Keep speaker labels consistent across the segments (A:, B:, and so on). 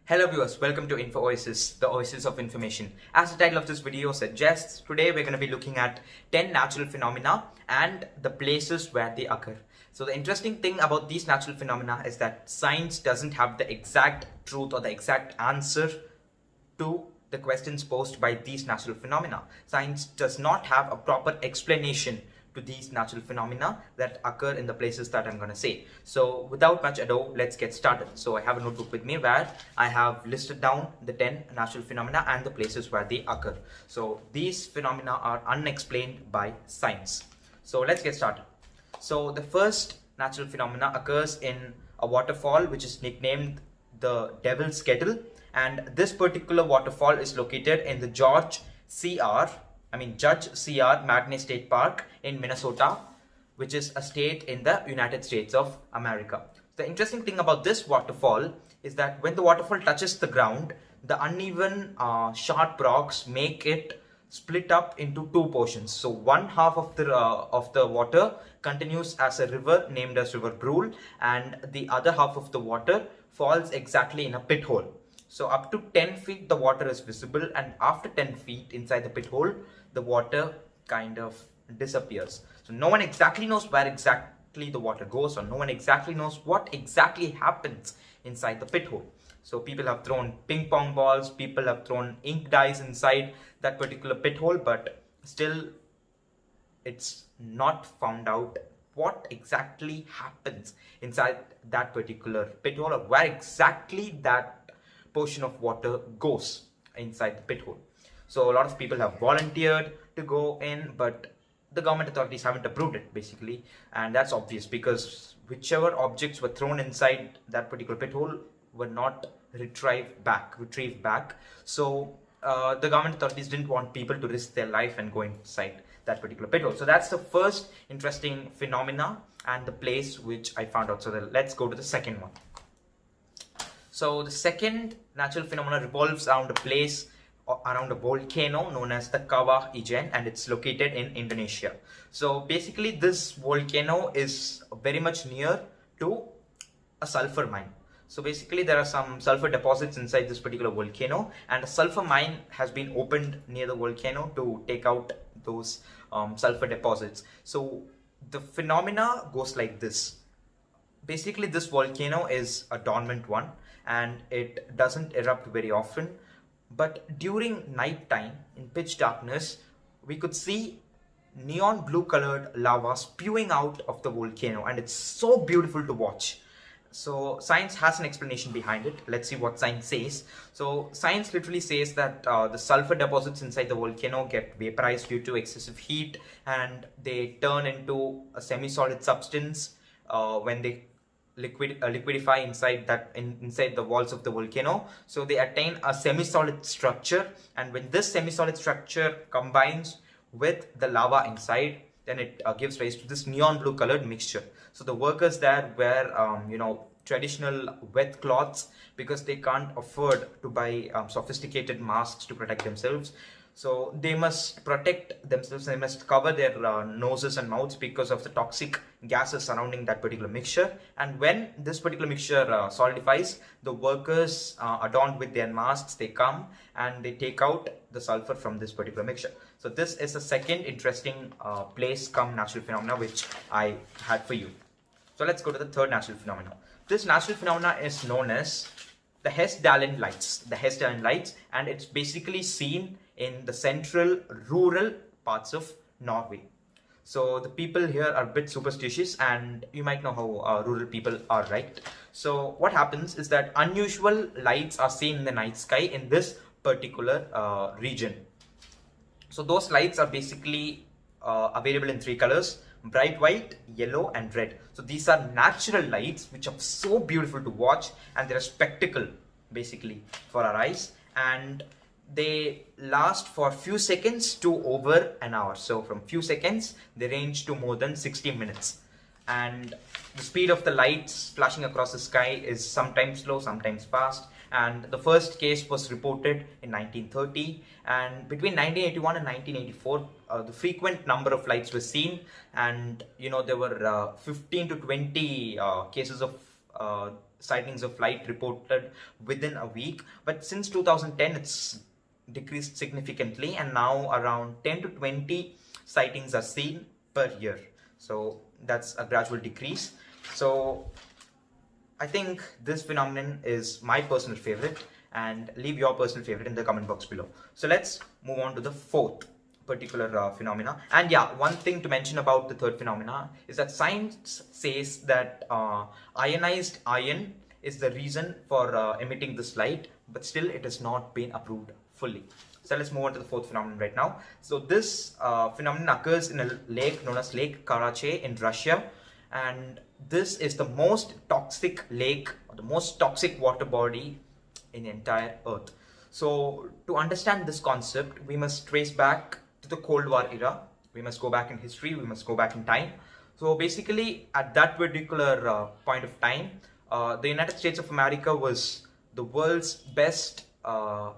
A: Hello viewers, welcome to Info Oasis, the oasis of information. As the title of this video suggests, today we're going to be looking at 10 natural phenomena and the places where they occur. So the interesting thing about these natural phenomena is that science doesn't have the exact truth or the exact answer to the questions posed by these natural phenomena. Science does not have a proper explanation to these natural phenomena that occur in the places that I'm going to say. So without much ado, let's get started. So I have a notebook with me where I have listed down the 10 natural phenomena and the places where they occur. So these phenomena are unexplained by science. So let's get started. So the first natural phenomena occurs in a waterfall which is nicknamed the Devil's Kettle, and this particular waterfall is located in the Judge C.R. Magnay State Park in Minnesota, which is a state in the United States of America. The interesting thing about this waterfall is that when the waterfall touches the ground, the uneven sharp rocks make it split up into two portions. So one half of the water continues as a river named as River Brule, and the other half of the water falls exactly in a pit hole. So up to 10 feet the water is visible, and after 10 feet inside the pit hole, the water kind of disappears. So no one exactly knows where exactly the water goes, or no one exactly knows what exactly happens inside the pit hole. So people have thrown ping pong balls, people have thrown ink dyes inside that particular pit hole, but still it's not found out what exactly happens inside that particular pit hole, or where exactly that portion of water goes inside the pit hole. So a lot of people have volunteered to go in, but the government authorities haven't approved it basically, and that's obvious because whichever objects were thrown inside that particular pit hole were not retrieved back. So the government authorities didn't want people to risk their life and go inside that particular pit hole. So that's the first interesting phenomena and the place which I found out. So let's go to the second one. So the second natural phenomenon revolves around a place, around a volcano known as the Kawah Ijen, and it's located in Indonesia. So basically this volcano is very much near to a sulfur mine. So basically there are some sulfur deposits inside this particular volcano, and a sulfur mine has been opened near the volcano to take out those sulfur deposits. So the phenomena goes like this. Basically this volcano is a dormant one and it doesn't erupt very often, but during night time in pitch darkness we could see neon blue colored lava spewing out of the volcano, and it's so beautiful to watch. So science has an explanation behind it. Let's see what science says. So science literally says that the sulfur deposits inside the volcano get vaporized due to excessive heat, and they turn into a semi-solid substance when they liquidify inside the walls of the volcano. So they attain a semi-solid structure, and when this semi-solid structure combines with the lava inside, then it gives rise to this neon blue colored mixture. So the workers there wear traditional wet cloths because they can't afford to buy sophisticated masks to protect themselves. So they must protect themselves, they must cover their noses and mouths because of the toxic gases surrounding that particular mixture. And when this particular mixture solidifies, the workers adorned with their masks, they come and they take out the sulfur from this particular mixture. So this is the second interesting place come natural phenomena which I had for you. So let's go to the third natural phenomena. This natural phenomena is known as the Histone Lights, and it's basically seen in the central rural parts of Norway. So the people here are a bit superstitious, and you might know how rural people are, right? So what happens is that unusual lights are seen in the night sky in this particular region. So those lights are basically available in three colors: bright white, yellow and red. So these are natural lights which are so beautiful to watch, and they're a spectacle basically for our eyes, and they last for few seconds to over an hour. So from few seconds they range to more than 60 minutes, and the speed of the lights flashing across the sky is sometimes slow, sometimes fast. And the first case was reported in 1930, and between 1981 and 1984 the frequent number of lights were seen, and there were 15 to 20 cases of sightings of light reported within a week, but since 2010 it's decreased significantly, and now around 10 to 20 sightings are seen per year. So that's a gradual decrease. So I think this phenomenon is my personal favorite, and leave your personal favorite in the comment box below. So let's move on to the fourth particular phenomena. And yeah, one thing to mention about the third phenomena is that science says that ionized iron is the reason for emitting this light, but still it has not been approved fully. So let's move on to the fourth phenomenon right now. So this phenomenon occurs in a lake known as Lake Karachay in Russia, and this is the most toxic lake, or the most toxic water body in the entire earth. So to understand this concept, we must trace back to the Cold War era. We must go back in history, we must go back in time. So basically at that particular point of time, the United States of America was the world's best or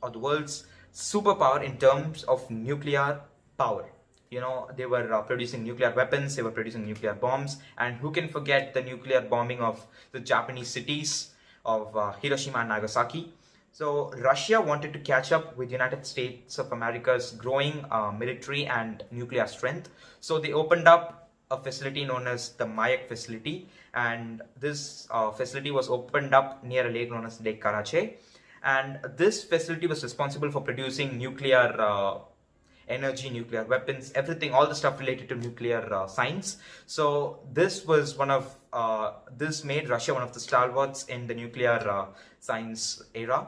A: the world's superpower in terms of nuclear power. You know, they were producing nuclear weapons, they were producing nuclear bombs, and who can forget the nuclear bombing of the Japanese cities of Hiroshima and Nagasaki. So Russia wanted to catch up with United States of America's growing military and nuclear strength. So they opened up a facility known as the Mayak facility, and this facility was opened up near a lake known as Lake Karachay. And this facility was responsible for producing nuclear energy, nuclear weapons, everything, all the stuff related to nuclear science. So this was this made Russia one of the stalwarts in the nuclear science era.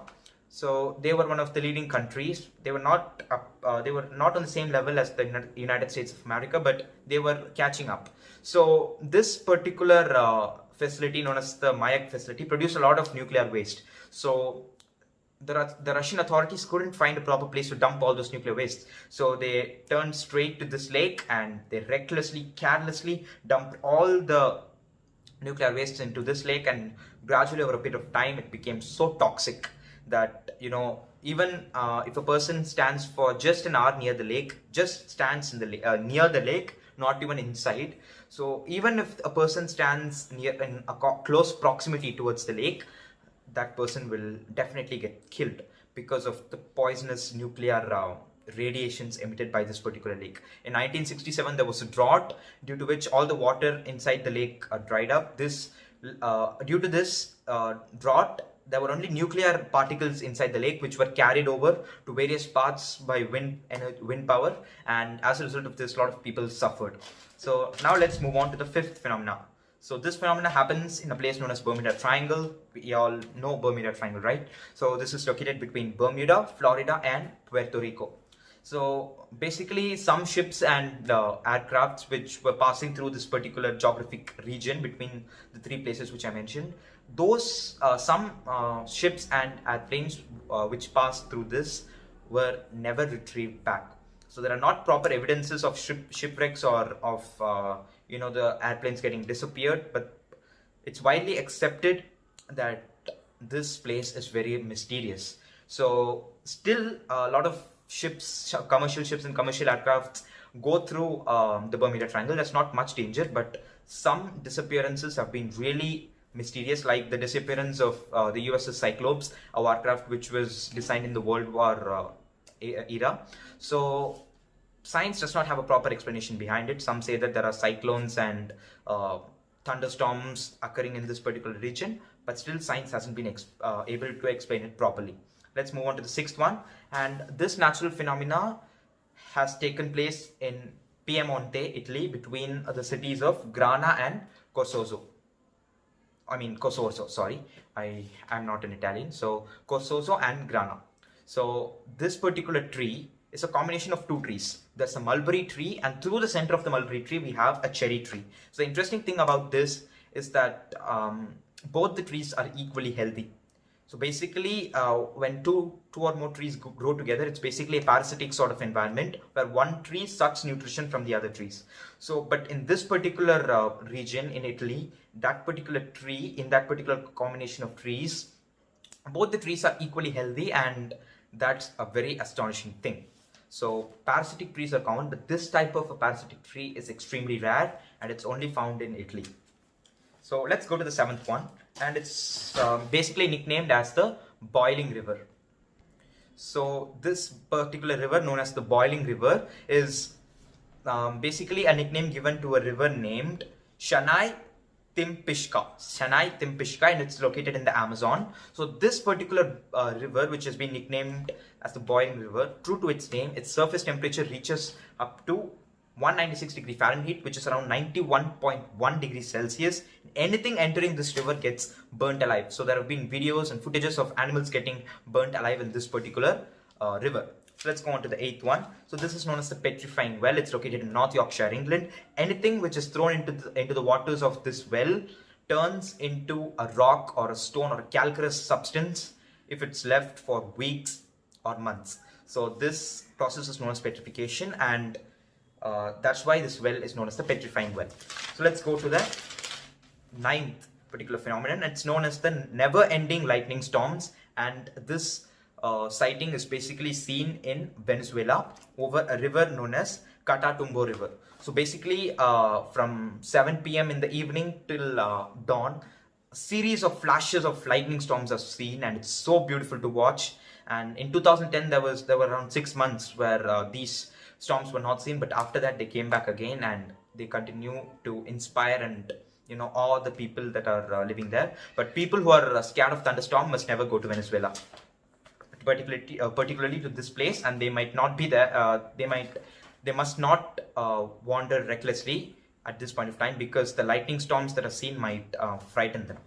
A: So they were one of the leading countries. They were not on the same level as the United States of America, but they were catching up. So this particular facility known as the Mayak facility produced a lot of nuclear waste. So the Russian authorities couldn't find a proper place to dump all those nuclear waste. So they turned straight to this lake, and they recklessly, carelessly dumped all the nuclear waste into this lake, and gradually over a period of time it became so toxic that, you know, even if a person stands for just an hour near the lake, just stands in the near the lake, not even inside. So even if a person stands near in a close proximity towards the lake, that person will definitely get killed because of the poisonous nuclear radiations emitted by this particular lake. In 1967, there was a drought, due to which all the water inside the lake dried up. Due to this drought, there were only nuclear particles inside the lake, which were carried over to various parts by wind power, and as a result of this, a lot of people suffered. So now let's move on to the fifth phenomena. So this phenomena happens in a place known as Bermuda Triangle. We all know Bermuda Triangle, right? So this is located between Bermuda, Florida, and Puerto Rico. So basically some ships and aircrafts which were passing through this particular geographic region between the three places which I mentioned, those some ships and airplanes which passed through this were never retrieved back. So there are not proper evidences of shipwrecks or of the airplanes getting disappeared, but it's widely accepted that this place is very mysterious. So still a lot of ships, commercial ships and commercial aircrafts go through the Bermuda Triangle. There's not much danger, but some disappearances have been really mysterious, like the disappearance of the USS Cyclops, a warcraft which was designed in the World War era. So science does not have a proper explanation behind it. Some say that there are cyclones and thunderstorms occurring in this particular region, but still science hasn't been able to explain it properly. Let's move on to the sixth one, and this natural phenomena has taken place in Piemonte, Italy, between the cities of Grana and Corsoso. Corsoso, sorry, I'm not an Italian. So Corsoso and Grana. So this particular tree is a combination of two trees. There's a mulberry tree, and through the center of the mulberry tree we have a cherry tree. So the interesting thing about this is that both the trees are equally healthy. So basically when two or more trees grow together, it's basically a parasitic sort of environment where one tree sucks nutrition from the other trees. So but in this particular region in Italy, that particular tree, in that particular combination of trees, both the trees are equally healthy, and that's a very astonishing thing. So parasitic trees are common, but this type of a parasitic tree is extremely rare, and it's only found in Italy. So let's go to the seventh one, and it's basically nicknamed as the Boiling River. So this particular river, known as the Boiling River, is basically a nickname given to a river named Shanai Timpishka, and it's located in the Amazon. So this particular river, which has been nicknamed as the Boiling River, true to its name, its surface temperature reaches up to 196 degree Fahrenheit, which is around 91.1 degrees Celsius. Anything entering this river gets burnt alive. So there have been videos and footages of animals getting burnt alive in this particular river. So let's go on to the eighth one. So this is known as the petrifying well. It's located in North Yorkshire, England. Anything which is thrown into the waters of this well turns into a rock or a stone or a calcareous substance if it's left for weeks or months. So this process is known as petrification, and that's why this well is known as the petrifying well. So let's go to the ninth particular phenomenon. It's known as the never-ending lightning storms, and this sighting is basically seen in Venezuela over a river known as Catatumbo River. So basically from 7 p.m. in the evening till dawn, a series of flashes of lightning storms are seen, and it's so beautiful to watch. And in 2010 there were around 6 months where these storms were not seen, but after that they came back again, and they continue to inspire and all the people that are living there. But people who are scared of thunderstorm must never go to Venezuela, particularly to this place, and they might not be there. They must not wander recklessly at this point of time, because the lightning storms that are seen might frighten them.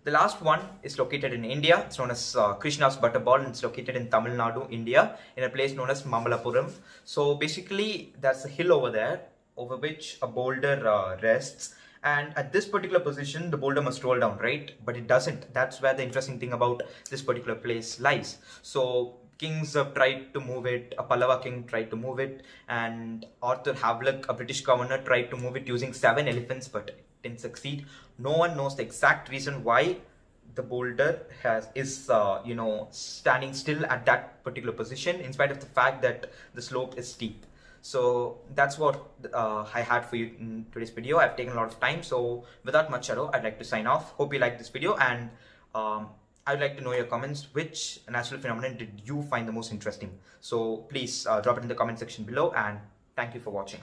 A: The last one is located in India. It's known as Krishna's Butterball, and it's located in Tamil Nadu, India, in a place known as Mamalapuram. So basically, there's a hill over there over which a boulder rests. And at this particular position, the boulder must roll down, right? But it doesn't. That's where the interesting thing about this particular place lies. So kings have tried to move it. A Pallava king tried to move it, and Arthur Havelock, a British governor, tried to move it using 7 elephants, but it didn't succeed. No one knows the exact reason why the boulder is standing still at that particular position, in spite of the fact that the slope is steep. So that's what I had for you in today's video. I've taken a lot of time, so without much ado, I'd like to sign off. Hope you liked this video, and I'd like to know your comments. Which natural phenomenon did you find the most interesting? So please drop it in the comment section below, and thank you for watching.